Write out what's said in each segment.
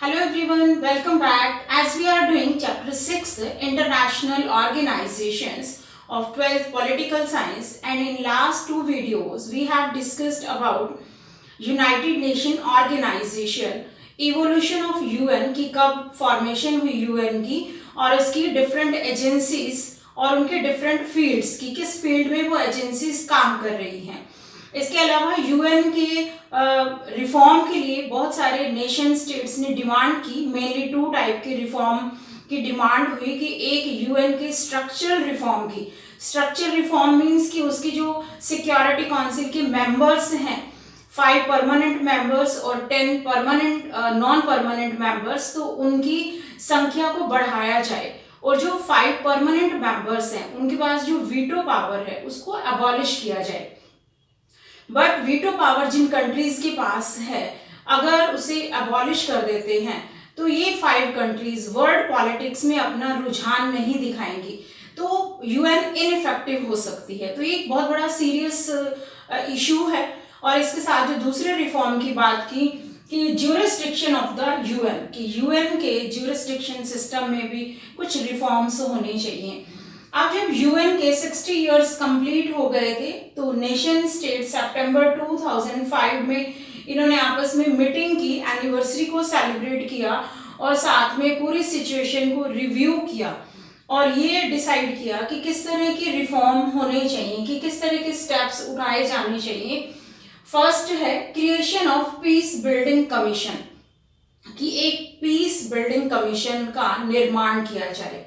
Hello everyone, welcome back as we are doing chapter 6 International Organizations of 12th Political Science, and in last two videos we have discussed about United Nation Organization, evolution of UN की कब formation हुई UN की और उसकी different agencies और उनके different fields की किस फील्ड में वो एजेंसीज काम कर रही हैं। इसके अलावा यूएन के रिफॉर्म के लिए बहुत सारे नेशन स्टेट्स ने डिमांड की, मेनली टू टाइप के रिफॉर्म की डिमांड हुई कि एक यूएन के स्ट्रक्चरल रिफॉर्म की। स्ट्रक्चरल रिफॉर्म मींस कि उसकी जो सिक्योरिटी काउंसिल के मेंबर्स हैं, 5 परमानेंट मेंबर्स और 10 परमानेंट नॉन परमानेंट मेंबर्स, तो उनकी संख्या को बढ़ाया जाए और जो 5 परमानेंट मेंबर्स हैं उनके पास जो वीटो पावर है उसको अबॉलिश किया जाए। बट वीटो पावर जिन कंट्रीज के पास है, अगर उसे अबॉलिश कर देते हैं तो ये 5 कंट्रीज वर्ल्ड पॉलिटिक्स में अपना रुझान नहीं दिखाएंगी, तो यूएन इनइफेक्टिव हो सकती है। तो ये एक बहुत बड़ा सीरियस इशू है। और इसके साथ जो दूसरे रिफॉर्म की बात की कि ज्यूरिस्डिक्शन ऑफ द यूएन, कि यूएन के ज्यूरिस्डिक्शन सिस्टम में भी कुछ रिफॉर्म्स होने चाहिए। अब जब यूएन के 60 इयर्स कंप्लीट हो गए थे तो नेशन स्टेट सितंबर 2005 में इन्होंने आपस में मीटिंग की, एनिवर्सरी को सेलिब्रेट किया और साथ में पूरी सिचुएशन को रिव्यू किया और ये डिसाइड किया कि किस तरह की रिफॉर्म होने चाहिए, कि किस तरह के स्टेप्स उठाए जाने चाहिए। फर्स्ट है creation of peace building commission, कि एक पीस बिल्डिंग कमीशन का निर्माण किया जाए।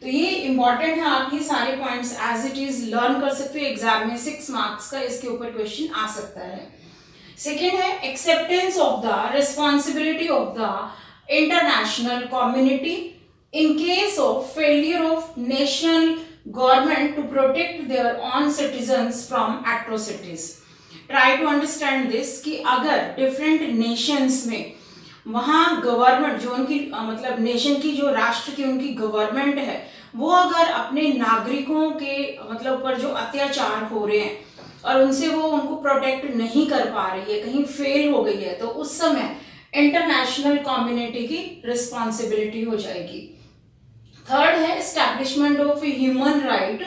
तो ये इंपॉर्टेंट है, आप ये सारे points as it is learn कर सकते हो। एग्जाम में 6 मार्क्स का इसके ऊपर क्वेश्चन आ सकता है। सेकेंड है acceptance of the responsibility of the international community in case of failure of national government to protect their own citizens from atrocities. Try to understand this कि अगर डिफरेंट नेशंस में वहाँ गवर्नमेंट जो उनकी मतलब नेशन की जो राष्ट्र की उनकी गवर्नमेंट है वो अगर अपने नागरिकों के मतलब पर जो अत्याचार हो रहे हैं और उनसे वो उनको प्रोटेक्ट नहीं कर पा रही है, कहीं फेल हो गई है, तो उस समय इंटरनेशनल कम्युनिटी की रिस्पॉन्सिबिलिटी हो जाएगी। थर्ड है establishment of human right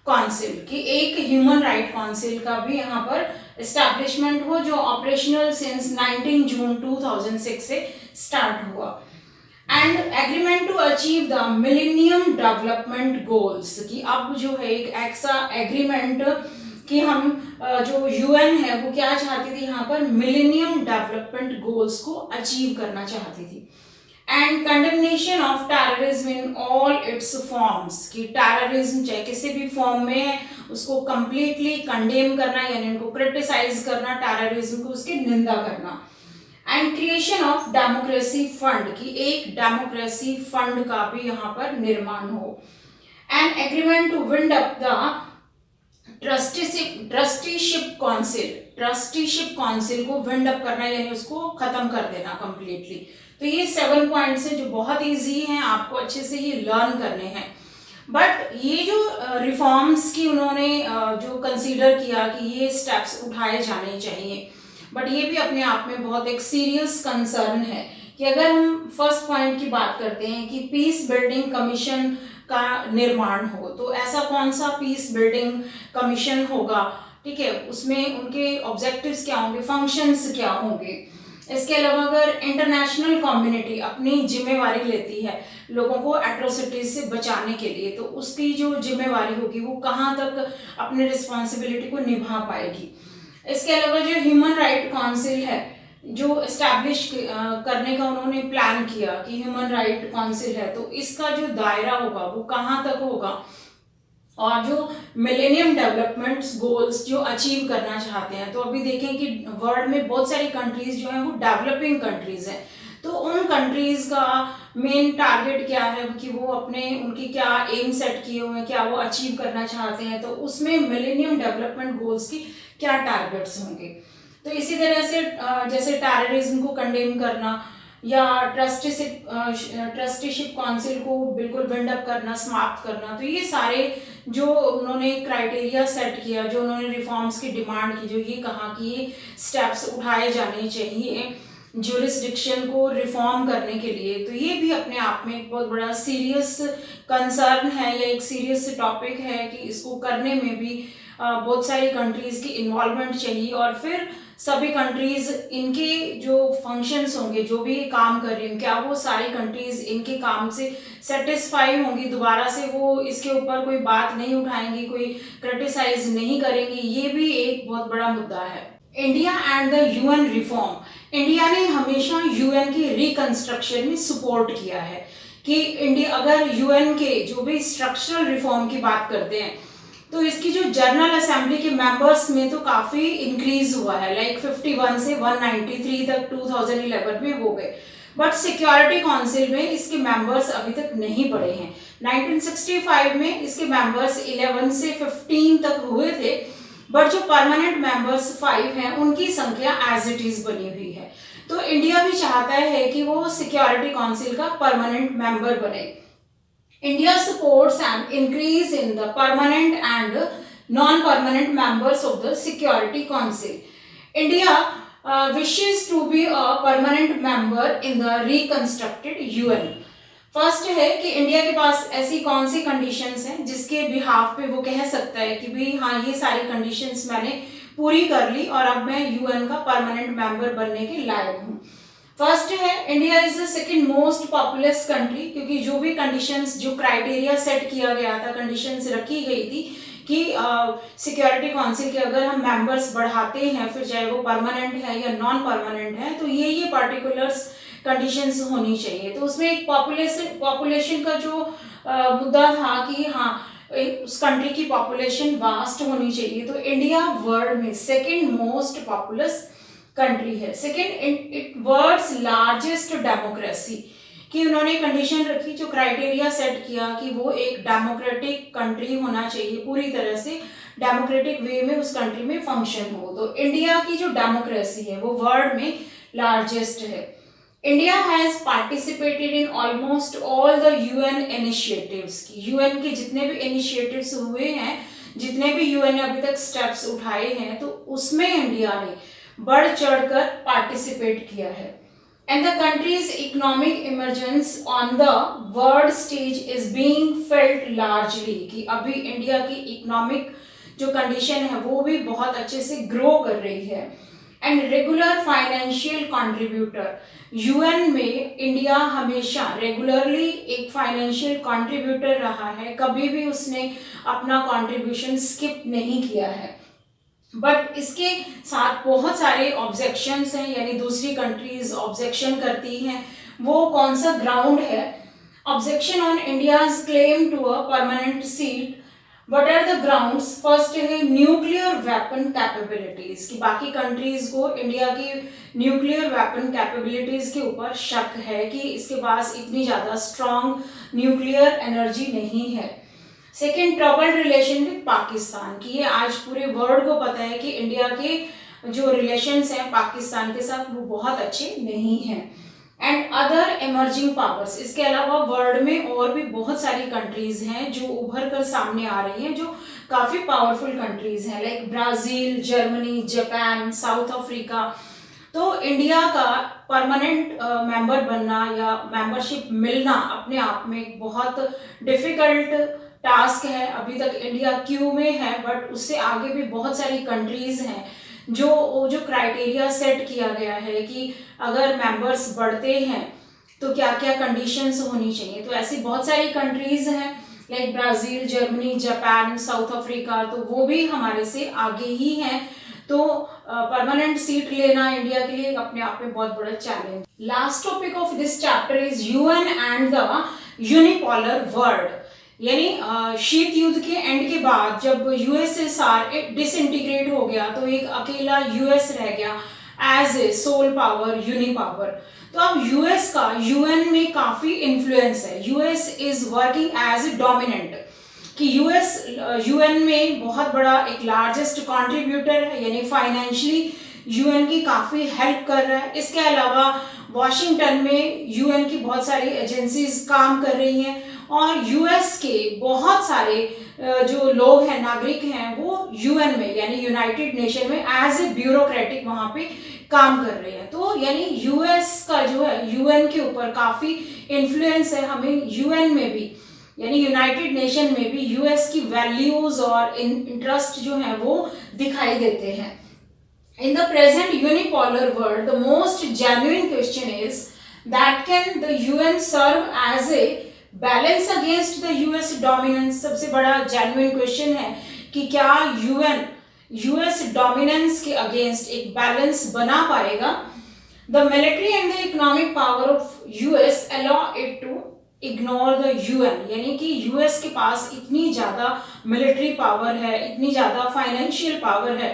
council, कि एक ह्यूमन राइट काउंसिल का भी यहाँ पर एस्टैब्लिशमेंट हो जो ऑपरेशनल सिंस 19 जून 2006 से स्टार्ट हुआ। And agreement to achieve the millennium development goals, कि अब जो है एक ऐसा एग्रीमेंट कि हम जो यूएन है वो क्या चाहती थी, यहाँ पर मिलेनियम डेवलपमेंट गोल्स को अचीव करना चाहती थी। And condemnation of terrorism in all it's forms, कि टेररिज्म चाहे किसी भी फॉर्म में है उसको कंप्लीटली कंडेम करना, यानी उनको क्रिटिसाइज करना, टेररिज्म को उसकी निंदा करना। And creation of democracy fund, की एक डेमोक्रेसी फंड का भी यहाँ पर निर्माण हो। And agreement to wind up the trusteeship council को विंड अप करना, यानी उसको खत्म कर देना कंप्लीटली। तो ये 7 पॉइंट्स हैं जो बहुत इजी हैं, आपको अच्छे से ये लर्न करने हैं। बट ये जो रिफॉर्म्स की उन्होंने जो कंसीडर किया कि ये स्टेप्स उठाए जाने चाहिए, बट ये भी अपने आप में बहुत एक सीरियस कंसर्न है कि अगर हम फर्स्ट पॉइंट की बात करते हैं कि पीस बिल्डिंग कमीशन का निर्माण हो, तो ऐसा कौन सा पीस बिल्डिंग कमीशन होगा, ठीक है, उसमें उनके ऑब्जेक्टिव्स क्या होंगे, फंक्शंस क्या होंगे। इसके अलावा अगर इंटरनेशनल कम्युनिटी अपनी जिम्मेवारी लेती है लोगों को एट्रोसिटीज से बचाने के लिए, तो उसकी जो जिम्मेवारी होगी वो कहाँ तक अपनी रिस्पॉन्सिबिलिटी को निभा पाएगी। इसके अलावा जो ह्यूमन राइट काउंसिल है जो एस्टैब्लिश करने का उन्होंने प्लान किया कि ह्यूमन राइट काउंसिल है, तो इसका जो दायरा होगा वो कहाँ तक होगा, और जो मिलेनियम डेवलपमेंट गोल्स जो अचीव करना चाहते हैं, तो अभी देखें कि वर्ल्ड में बहुत सारी कंट्रीज जो हैं वो डेवलपिंग कंट्रीज हैं, तो उन कंट्रीज का मेन टारगेट क्या है कि वो अपने उनकी क्या एम सेट किए हुए हैं, क्या वो अचीव करना चाहते हैं, तो उसमें मिलेनियम डेवलपमेंट गोल्स की क्या टारगेट्स होंगे। तो इसी तरह से जैसे टेररिज्म को कंडेम करना या ट्रस्टीशिप काउंसिल को बिल्कुल विंड अप करना, समाप्त करना, तो ये सारे जो उन्होंने क्राइटेरिया सेट किया, जो उन्होंने रिफॉर्म्स की डिमांड की, जो ये कहा कि ये स्टेप्स उठाए जाने चाहिए, ज्यूरिसडिक्शन को रिफॉर्म करने के लिए। तो ये भी अपने आप में एक बहुत बड़ा सीरियस कंसर्न है या एक सीरियस टॉपिक है कि इसको करने में भी बहुत सारी कंट्रीज की इन्वॉल्वमेंट चाहिए, और फिर सभी कंट्रीज इनके जो फंक्शंस होंगे, जो भी काम कर रही हैं, क्या वो सारी कंट्रीज इनके काम से सेटिस्फाई होंगी, दोबारा से वो इसके ऊपर कोई बात नहीं उठाएंगी, कोई क्रिटिसाइज नहीं करेंगी। ये भी एक बहुत बड़ा मुद्दा है। India and the UN reform. India ने हमेशा यूएन की रिकंस्ट्रक्शन में सपोर्ट किया है कि इंडिया अगर यूएन के जो भी स्ट्रक्चरल रिफॉर्म की बात करते हैं तो इसकी जो जनरल असेंबली के मेंबर्स में तो काफ़ी इंक्रीज हुआ है, लाइक 51 से 193 तक 2011 में हो गए, बट सिक्योरिटी काउंसिल में इसके मेंबर्स अभी तक नहीं बढ़े हैं। 1965 में इसके मेंबर्स 11 से 15 तक हुए थे, बट जो परमानेंट मेंबर्स 5 हैं उनकी संख्या एज इट इज बनी हुई है। तो इंडिया भी चाहता है कि वो सिक्योरिटी काउंसिल का परमानेंट मेंबर बने। India supports an increase in the permanent and non-permanent members of the Security Council. India wishes to be a permanent member in the reconstructed UN. First है कि India के पास ऐसी कौन सी conditions हैं जिसके behalf पे वो कह सकता है कि भाई हाँ, ये सारी कंडीशंस मैंने पूरी कर ली और अब मैं यूएन का परमानेंट मेंबर बनने के लायक हूँ। फर्स्ट है, India is the second most populous country, क्योंकि जो भी कंडीशंस, जो क्राइटेरिया सेट किया गया था, कंडीशंस रखी गई थी कि सिक्योरिटी काउंसिल के अगर हम मेंबर्स बढ़ाते हैं, फिर चाहे वो परमानेंट है या नॉन परमानेंट है, तो ये पर्टिकुलर्स कंडीशंस होनी चाहिए। तो उसमें एक पॉपुलेशन का जो मुद्दा था कि हाँ, उस कंट्री की पॉपुलेशन वास्ट होनी चाहिए। तो इंडिया वर्ल्ड में सेकंड मोस्ट पॉपुलस कंट्री है। Second, it world's largest democracy, कि उन्होंने कंडीशन रखी, जो क्राइटेरिया सेट किया कि वो एक डेमोक्रेटिक कंट्री होना चाहिए, पूरी तरह से डेमोक्रेटिक वे में उस कंट्री में फंक्शन हो। तो इंडिया की जो डेमोक्रेसी है वो वर्ल्ड में लार्जेस्ट है। India has participated in almost all the UN initiatives. UN के जितने भी इनिशिएटिव्स हुए हैं, जितने भी यूएन ने अभी तक स्टेप्स उठाए हैं, तो उसमें इंडिया ने बढ़ चढ़कर पार्टिसिपेट किया है। And the countries economic emergence on the world stage is being felt largely, कि अभी इंडिया की इकोनॉमिक जो कंडीशन है वो भी बहुत अच्छे से ग्रो कर रही है। And regular financial contributor, UN में इंडिया हमेशा रेगुलरली एक फाइनेंशियल कंट्रीब्यूटर रहा है, कभी भी उसने अपना कंट्रीब्यूशन स्किप नहीं किया है। बट इसके साथ बहुत सारे ऑब्जेक्शंस हैं, यानी दूसरी कंट्रीज ऑब्जेक्शन करती हैं। वो कौन सा ग्राउंड है? Objection on India's claim to a permanent seat. What are the grounds? First है न्यूक्लियर वेपन कैपेबिलिटीज, कि बाकी कंट्रीज को इंडिया की न्यूक्लियर वेपन कैपेबिलिटीज के ऊपर शक है कि इसके पास इतनी ज़्यादा स्ट्रॉन्ग न्यूक्लियर एनर्जी नहीं है। Second, troubled relation with Pakistan, कि ये आज पूरे वर्ल्ड को पता है कि इंडिया के जो रिलेशंस हैं पाकिस्तान के साथ वो बहुत अच्छे नहीं हैं। एंड अदर इमर्जिंग पावर्स, इसके अलावा वर्ल्ड में और भी बहुत सारी कंट्रीज हैं जो उभर कर सामने आ रही हैं, जो काफ़ी पावरफुल कंट्रीज हैं, like Brazil, Germany, Japan, south Africa. तो इंडिया का परमानेंट मेंबर बनना या मेंबरशिप मिलना अपने आप में एक बहुत डिफ़िकल्ट टास्क है। अभी तक इंडिया क्यू में है, बट उससे आगे भी बहुत सारी कंट्रीज हैं जो क्राइटेरिया सेट किया गया है कि अगर मेंबर्स बढ़ते हैं तो क्या क्या कंडीशंस होनी चाहिए। तो ऐसी बहुत सारी कंट्रीज हैं, like Brazil, Germany, Japan, south Africa, तो वो भी हमारे से आगे ही हैं। तो परमानेंट सीट लेना इंडिया के लिए अपने आप में बहुत बड़ा challenge. Last topic of this chapter is UN and the unipolar world, यानी शीत युद्ध के एंड के बाद जब यूएसएसआर डिसइंटीग्रेट हो गया तो एक अकेला यूएस रह गया as a sole power, uni power. तो अब यूएस का यूएन में काफी इन्फ्लुएंस है। US is working as a dominant, कि यूएस यूएन में बहुत बड़ा एक लार्जेस्ट कंट्रीब्यूटर है, यानी फाइनेंशियली यूएन की काफ़ी हेल्प कर रहा है। इसके अलावा वॉशिंगटन में यूएन की बहुत सारी एजेंसीज काम कर रही हैं, और यूएस के बहुत सारे जो लोग हैं, नागरिक हैं, वो यूएन में यानी यूनाइटेड नेशन में एज ए ब्यूरोक्रेटिक वहाँ पे काम कर रहे हैं। तो यानी यूएस का जो है यूएन के ऊपर काफी इन्फ्लुएंस है। हमें यूएन में भी यानी यूनाइटेड नेशन में भी यूएस की वैल्यूज और इंटरेस्ट जो है वो दिखाई देते हैं। In the present unipolar world, the most genuine question is that can the UN serve as a balance against the US dominance? सबसे बड़ा genuine question है कि क्या UN US dominance के against एक balance बना पाएगा? The military and the economic power of US allow it to ignore the UN, यानी कि यूएस के पास इतनी ज्यादा मिलिट्री पावर है, इतनी ज्यादा फाइनेंशियल पावर है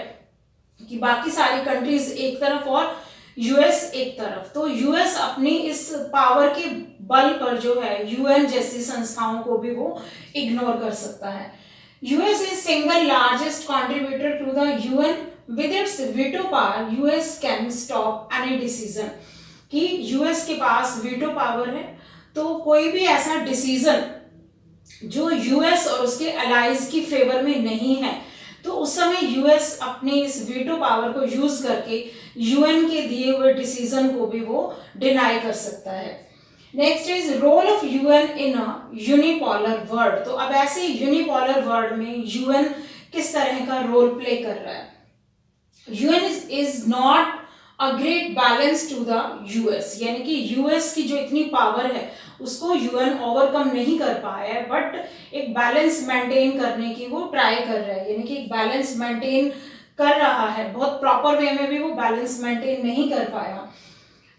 कि बाकी सारी कंट्रीज एक तरफ और यूएस एक तरफ। तो यूएस अपनी इस पावर के बल पर जो है यूएन जैसी संस्थाओं को भी वो इग्नोर कर सकता है। US is single largest contributor to the UN with its veto power. US can stop any decision, कि यूएस के पास वीटो पावर है, तो कोई भी ऐसा डिसीजन जो यूएस और उसके अलाइज की फेवर में नहीं है, तो उस समय यूएस अपने इस वीटो पावर को यूज करके यूएन के दिए हुए डिसीजन को भी वो डिनाई कर सकता है। Next is role of UN in a unipolar world. तो अब ऐसे यूनिपोलर वर्ल्ड में यूएन किस तरह का रोल प्ले कर रहा है? UN is not a great balance to the US, यानी कि यूएस की जो इतनी पावर है उसको यूएन ओवरकम नहीं कर पाया है, बट एक बैलेंस मेंटेन करने की वो ट्राई कर रहा है, यानी कि एक बैलेंस मेंटेन कर रहा है। बहुत प्रॉपर वे में भी वो बैलेंस मेंटेन नहीं कर पाया।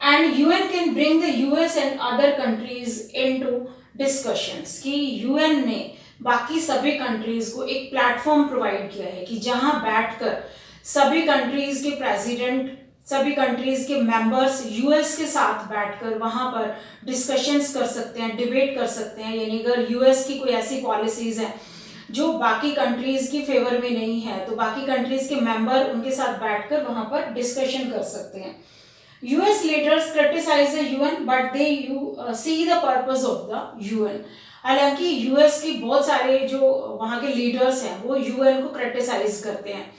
And UN can bring the US and other countries into discussions, कि यूएन ने बाकी सभी कंट्रीज को एक प्लेटफॉर्म प्रोवाइड किया है कि जहां बैठकर सभी कंट्रीज के प्रेसिडेंट, सभी कंट्रीज के मेंबर्स यूएस के साथ बैठकर वहां पर डिस्कशंस कर सकते हैं, डिबेट कर सकते हैं। यानी अगर यूएस की कोई ऐसी पॉलिसीज हैं जो बाकी कंट्रीज की फेवर में नहीं है, तो बाकी कंट्रीज के मेंबर उनके साथ बैठकर वहां पर डिस्कशन कर सकते हैं। US leaders criticize the UN but they see the purpose of the UN. हालांकि यूएस के बहुत सारे जो वहां के लीडर्स हैं वो यूएन को क्रिटिसाइज करते हैं,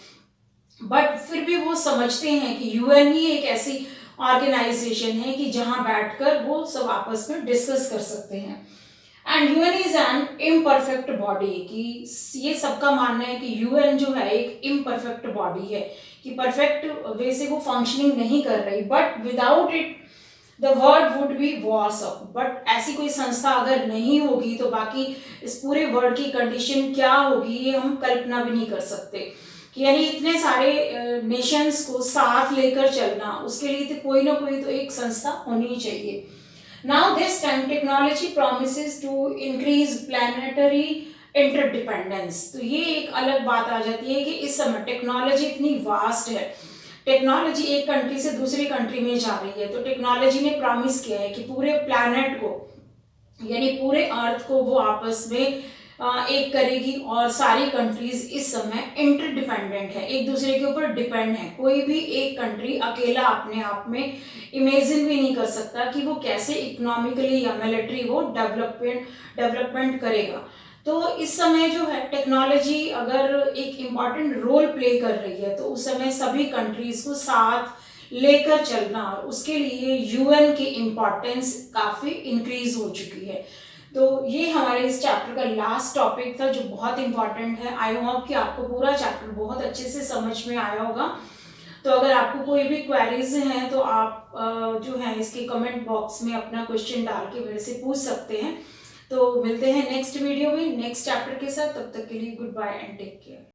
बट फिर भी वो समझते हैं कि यूएन ही एक ऐसी ऑर्गेनाइजेशन है कि जहां बैठकर वो सब आपस में डिस्कस कर सकते हैं। And UN is an imperfect body, कि ये सबका मानना है कि यूएन जो है एक इम्परफेक्ट बॉडी है, कि परफेक्ट वे से वो फंक्शनिंग नहीं कर रही, but without it the world would be Wars up. But ऐसी कोई संस्था अगर नहीं होगी तो बाकी इस पूरे वर्ल्ड की कंडीशन क्या होगी ये हम कल्पना भी नहीं कर सकते। कि यानी इतने सारे नेशंस को साथ लेकर चलना, उसके लिए तो कोई ना कोई तो एक संस्था होनी ही चाहिए। Now this time technology promises to increase planetary interdependence. तो ये एक अलग बात आ जाती है कि इस समय टेक्नोलॉजी इतनी वास्ट है, टेक्नोलॉजी एक कंट्री से दूसरी कंट्री में जा रही है, तो टेक्नोलॉजी ने प्रॉमिस किया है कि पूरे प्लैनेट को यानी पूरे अर्थ को वो आपस में एक करेगी, और सारी कंट्रीज इस समय इंटरडिपेंडेंट है, एक दूसरे के ऊपर डिपेंड है। कोई भी एक कंट्री अकेला अपने आप में इमेजिन भी नहीं कर सकता कि वो कैसे इकोनॉमिकली या मिलिट्री वो डेवलपमेंट करेगा। तो इस समय जो है टेक्नोलॉजी अगर एक इम्पॉर्टेंट रोल प्ले कर रही है, तो उस समय सभी कंट्रीज को साथ लेकर चलना, और उसके लिए यूएन की इम्पोर्टेंस काफ़ी इंक्रीज हो चुकी है। तो ये हमारे इस चैप्टर का लास्ट टॉपिक था जो बहुत इंपॉर्टेंट है। आई होप कि आपको पूरा चैप्टर बहुत अच्छे से समझ में आया होगा। तो अगर आपको कोई भी क्वेरीज हैं तो आप जो है इसके कमेंट बॉक्स में अपना क्वेश्चन डाल के मेरे से पूछ सकते हैं। तो मिलते हैं नेक्स्ट वीडियो में नेक्स्ट चैप्टर के साथ, तब तक के लिए good bye and take care.